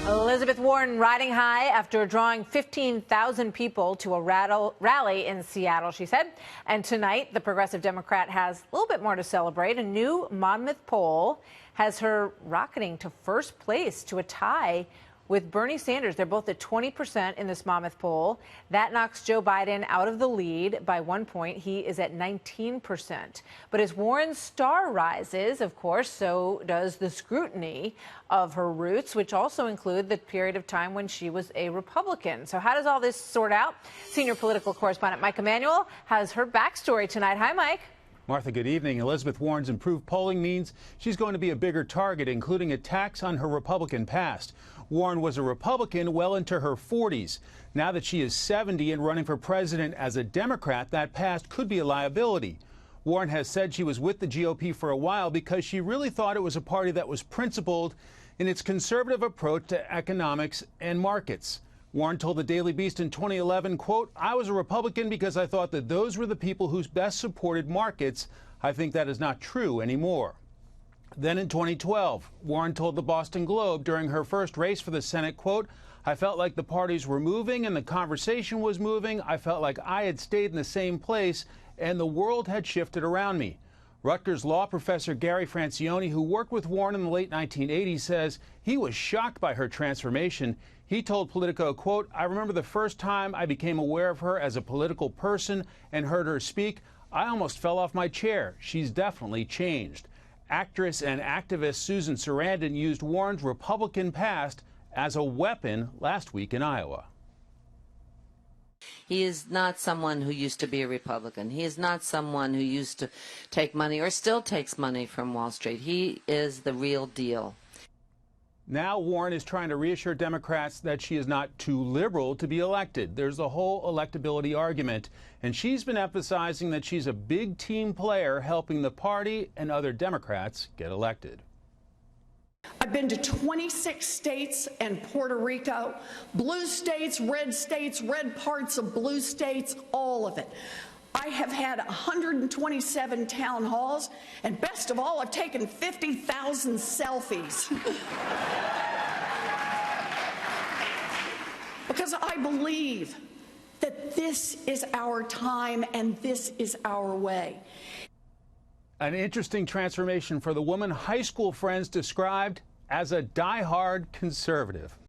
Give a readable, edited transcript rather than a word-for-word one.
Elizabeth Warren riding high after drawing 15,000 people to a rally in Seattle, she said. And tonight, the progressive Democrat has a little bit more to celebrate. A new Monmouth poll has her rocketing to first place to a tie with Bernie Sanders. They're both at 20% in this Monmouth poll. That knocks Joe Biden out of the lead by 1 point. He is at 19%. But as Warren's star rises, of course, so does the scrutiny of her roots, which also include the period of time when she was a Republican. So how does all this sort out? Senior political correspondent Mike Emanuel has her backstory tonight. Hi, Mike. Martha, good evening. Elizabeth Warren's improved polling means she's going to be a bigger target, including attacks on her Republican past. Warren was a Republican well into her 40s. Now that she is 70 and running for president as a Democrat, that past could be a liability. Warren has said she was with the GOP for a while because she really thought it was a party that was principled in its conservative approach to economics and markets. Warren told the Daily Beast in 2011, quote, "I was a Republican because I thought that those were the people who best supported markets. I think that is not true anymore." Then in 2012, Warren told the Boston Globe during her first race for the Senate, quote, "I felt like the parties were moving and the conversation was moving. I felt like I had stayed in the same place and the world had shifted around me." Rutgers law professor Gary Francione, who worked with Warren in the late 1980s, says he was shocked by her transformation. He told Politico, quote, "I remember the first time I became aware of her as a political person and heard her speak. I almost fell off my chair. She's definitely changed." Actress and activist Susan Sarandon used Warren's Republican past as a weapon last week in Iowa. He is not someone who used to be a Republican. He is not someone who used to take money or still takes money from Wall Street. He is the real deal. Now Warren is trying to reassure Democrats that she is not too liberal to be elected. There's the whole electability argument, and she's been emphasizing that she's a big team player helping the party and other Democrats get elected. I've been to 26 states and Puerto Rico, blue states, red parts of blue states, all of it. I have had 127 town halls, and best of all, I've taken 50,000 selfies. Because I believe that this is our time and this is our way. An interesting transformation for the woman high school friends described as a die-hard conservative.